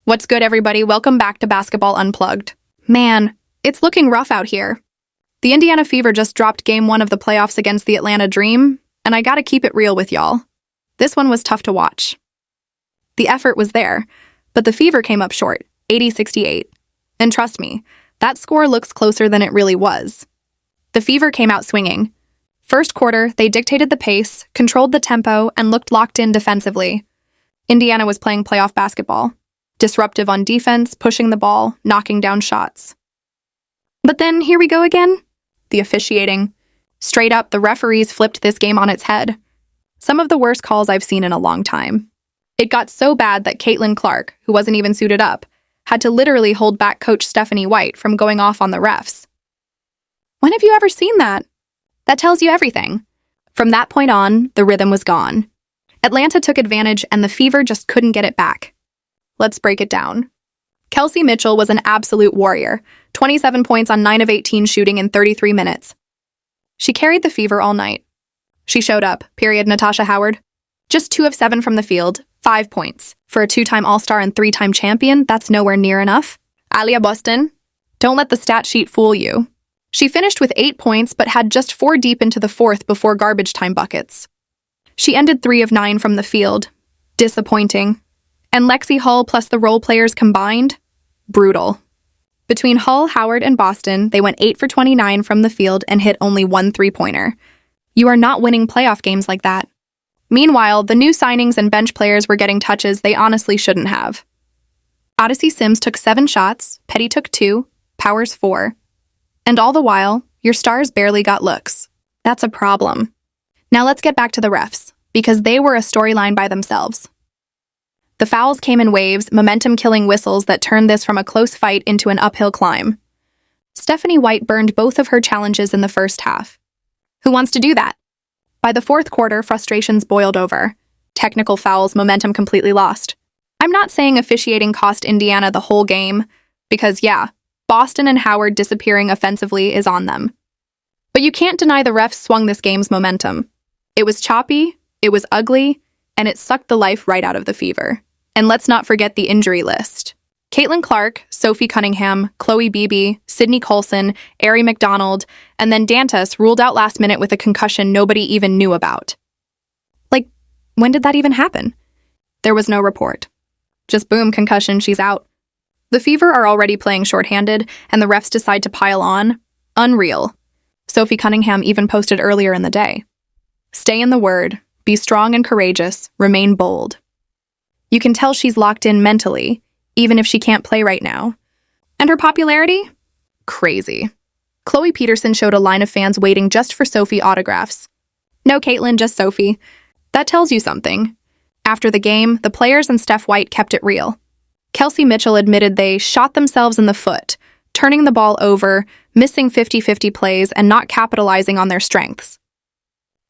What's good, everybody? Welcome back to Basketball Unplugged. Man, it's looking rough out here. The Indiana Fever just dropped Game 1 of the playoffs against the Atlanta Dream, and I gotta keep it real with y'all. This one was tough to watch. The effort was there, but the Fever came up short, 80-68. And trust me, that score looks closer than it really was. The Fever came out swinging. First quarter, they dictated the pace, controlled the tempo, and looked locked in defensively. Indiana was playing playoff basketball. Disruptive on defense, pushing the ball, knocking down shots. But then here we go again. The officiating. Straight up, the referees flipped this game on its head. Some of the worst calls I've seen in a long time. It got so bad that Caitlin Clark, who wasn't even suited up, had to literally hold back Coach Stephanie White from going off on the refs. When have you ever seen that? That tells you everything. From that point on, the rhythm was gone. Atlanta took advantage and the Fever just couldn't get it back. Let's break it down. Kelsey Mitchell was an absolute warrior, 27 points on 9 of 18 shooting in 33 minutes. She carried the Fever all night. She showed up, period. Natasha Howard. Just 2 of 7 from the field, 5 points. For a 2-time All-Star and 3-time champion, that's nowhere near enough. Aaliyah Boston. Don't let the stat sheet fool you. She finished with 8 points but had just 4 deep into the fourth before garbage time buckets. She ended 3 of 9 from the field. Disappointing. And Lexi Hull plus the role players combined? Brutal. Between Hull, Howard, and Boston, they went 8 for 29 from the field and hit only 1 3-pointer. You are not winning playoff games like that. Meanwhile, the new signings and bench players were getting touches they honestly shouldn't have. Odyssey Sims took 7 shots, Petty took 2, Powers 4. And all the while, your stars barely got looks. That's a problem. Now let's get back to the refs, because they were a storyline by themselves. The fouls came in waves, momentum-killing whistles that turned this from a close fight into an uphill climb. Stephanie White burned both of her challenges in the first half. Who wants to do that? By the fourth quarter, frustrations boiled over. Technical fouls, momentum completely lost. I'm not saying officiating cost Indiana the whole game, because yeah, Boston and Howard disappearing offensively is on them. But you can't deny the refs swung this game's momentum. It was choppy, it was ugly, and it sucked the life right out of the Fever. And let's not forget the injury list. Caitlin Clark, Sophie Cunningham, Chloe Beebe, Sydney Colson, Ari McDonald, and then Dantas ruled out last minute with a concussion nobody even knew about. Like, when did that even happen? There was no report. Just boom, concussion, she's out. The Fever are already playing shorthanded, and the refs decide to pile on. Unreal. Sophie Cunningham even posted earlier in the day. Stay in the word, be strong and courageous, remain bold. You can tell she's locked in mentally, even if she can't play right now. And her popularity? Crazy. Chloe Peterson showed a line of fans waiting just for Sophie autographs. No Caitlin, just Sophie. That tells you something. After the game, the players and Steph White kept it real. Kelsey Mitchell admitted they shot themselves in the foot, turning the ball over, missing 50-50 plays, and not capitalizing on their strengths.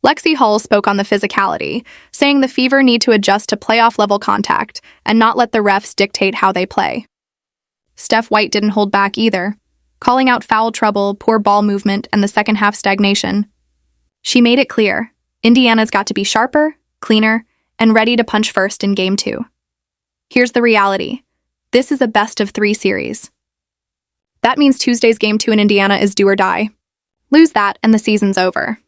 Lexi Hull spoke on the physicality, saying the Fever need to adjust to playoff-level contact and not let the refs dictate how they play. Steph White didn't hold back either, calling out foul trouble, poor ball movement, and the second-half stagnation. She made it clear, Indiana's got to be sharper, cleaner, and ready to punch first in Game 2. Here's the reality. This is a best-of-3 series. That means Tuesday's Game 2 in Indiana is do or die. Lose that, and the season's over.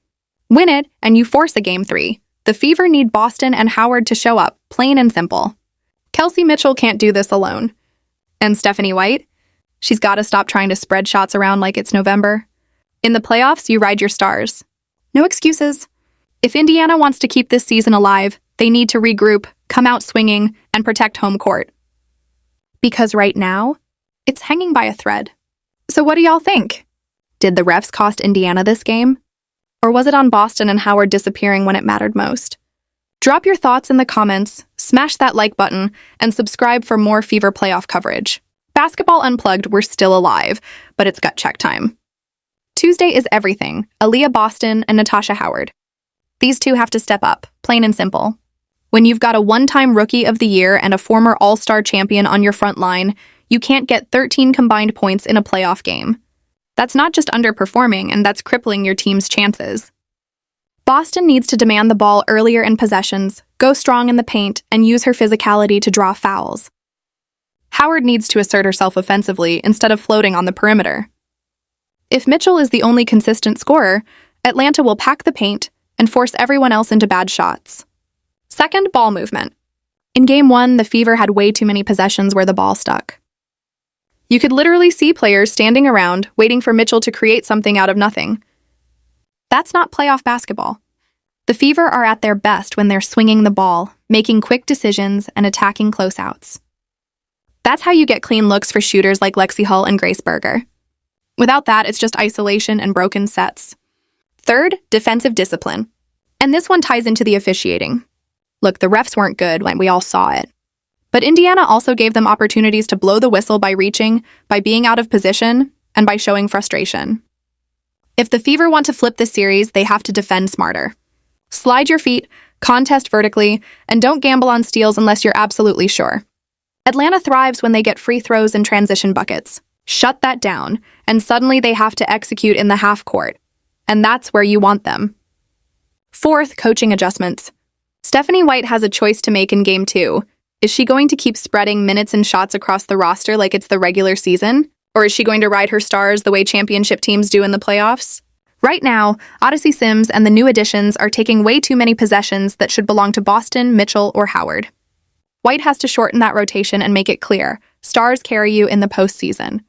Win it, and you force a Game 3. The Fever need Boston and Howard to show up, plain and simple. Kelsey Mitchell can't do this alone. And Stephanie White? She's got to stop trying to spread shots around like it's November. In the playoffs, you ride your stars. No excuses. If Indiana wants to keep this season alive, they need to regroup, come out swinging, and protect home court. Because right now, it's hanging by a thread. So what do y'all think? Did the refs cost Indiana this game? Or was it on Boston and Howard disappearing when it mattered most? Drop your thoughts in the comments, smash that like button, and subscribe for more Fever playoff coverage. Basketball Unplugged, we're still alive, but it's gut check time. Tuesday is everything, Aaliyah Boston and Natasha Howard. These two have to step up, plain and simple. When you've got a one-time Rookie of the Year and a former All-Star champion on your front line, you can't get 13 combined points in a playoff game. That's not just underperforming, and that's crippling your team's chances. Boston needs to demand the ball earlier in possessions, go strong in the paint, and use her physicality to draw fouls. Howard needs to assert herself offensively instead of floating on the perimeter. If Mitchell is the only consistent scorer, Atlanta will pack the paint and force everyone else into bad shots. Second, ball movement. In Game 1, the Fever had way too many possessions where the ball stuck. You could literally see players standing around waiting for Mitchell to create something out of nothing. That's not playoff basketball. The Fever are at their best when they're swinging the ball, making quick decisions, and attacking closeouts. That's how you get clean looks for shooters like Lexi Hull and Grace Berger. Without that, it's just isolation and broken sets. Third, defensive discipline. And this one ties into the officiating. Look, the refs weren't good when we all saw it. But Indiana also gave them opportunities to blow the whistle by reaching, by being out of position, and by showing frustration. If the Fever want to flip this series, they have to defend smarter. Slide your feet, contest vertically, and don't gamble on steals unless you're absolutely sure. Atlanta thrives when they get free throws and transition buckets. Shut that down, and suddenly they have to execute in the half court. And that's where you want them. Fourth, coaching adjustments. Stephanie White has a choice to make in Game 2. Is she going to keep spreading minutes and shots across the roster like it's the regular season? Or is she going to ride her stars the way championship teams do in the playoffs? Right now, Odyssey Sims and the new additions are taking way too many possessions that should belong to Boston, Mitchell, or Howard. White has to shorten that rotation and make it clear. Stars carry you in the postseason.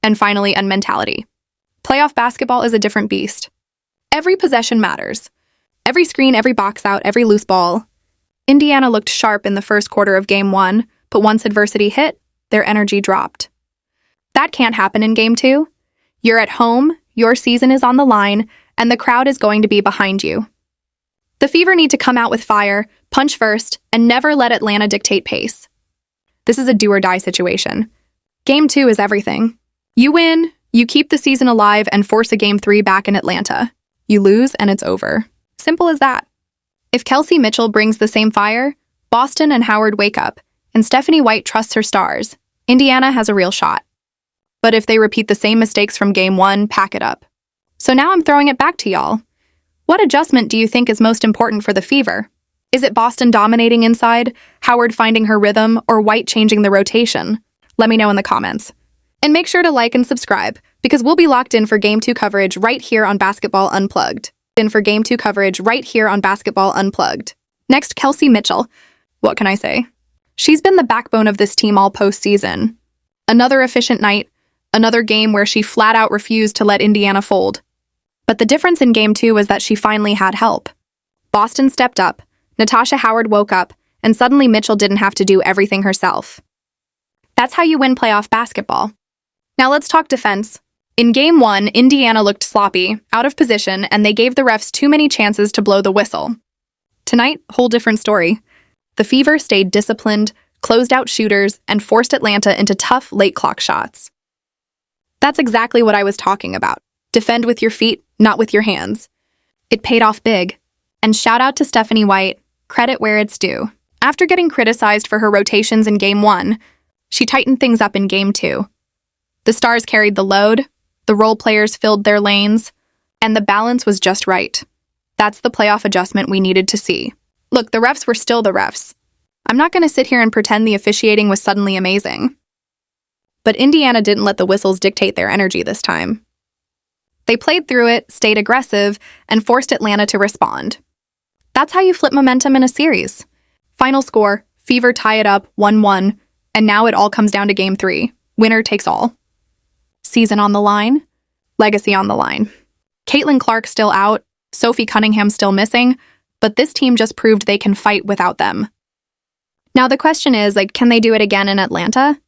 And finally, mentality. Playoff basketball is a different beast. Every possession matters. Every screen, every box out, every loose ball. Indiana looked sharp in the first quarter of Game 1, but once adversity hit, their energy dropped. That can't happen in Game 2. You're at home, your season is on the line, and the crowd is going to be behind you. The Fever need to come out with fire, punch first, and never let Atlanta dictate pace. This is a do-or-die situation. Game 2 is everything. You win, you keep the season alive and force a Game 3 back in Atlanta. You lose, and it's over. Simple as that. If Kelsey Mitchell brings the same fire, Boston and Howard wake up, and Stephanie White trusts her stars. Indiana has a real shot. But if they repeat the same mistakes from Game 1, pack it up. So now I'm throwing it back to y'all. What adjustment do you think is most important for the Fever? Is it Boston dominating inside, Howard finding her rhythm, or White changing the rotation? Let me know in the comments. And make sure to like and subscribe, because we'll be locked in for Game 2 coverage right here on Basketball Unplugged. Next, Kelsey Mitchell. What can I say? She's been the backbone of this team all postseason. Another efficient night, another game where she flat out refused to let Indiana fold. But the difference in Game 2 was that she finally had help. Boston stepped up, Natasha Howard woke up, and suddenly Mitchell didn't have to do everything herself. That's how you win playoff basketball. Now let's talk defense. In Game 1, Indiana looked sloppy, out of position, and they gave the refs too many chances to blow the whistle. Tonight, whole different story. The Fever stayed disciplined, closed out shooters, and forced Atlanta into tough late clock shots. That's exactly what I was talking about. Defend with your feet, not with your hands. It paid off big. And shout out to Stephanie White, credit where it's due. After getting criticized for her rotations in Game 1, she tightened things up in Game 2. The stars carried the load, the role players filled their lanes, and the balance was just right. That's the playoff adjustment we needed to see. Look, the refs were still the refs. I'm not going to sit here and pretend the officiating was suddenly amazing. But Indiana didn't let the whistles dictate their energy this time. They played through it, stayed aggressive, and forced Atlanta to respond. That's how you flip momentum in a series. Final score, Fever tie it up 1-1, and now it all comes down to Game 3. Winner takes all. Season on the line, legacy on the line. Caitlin Clark still out, Sophie Cunningham still missing, but this team just proved they can fight without them. Now the question is, can they do it again in Atlanta?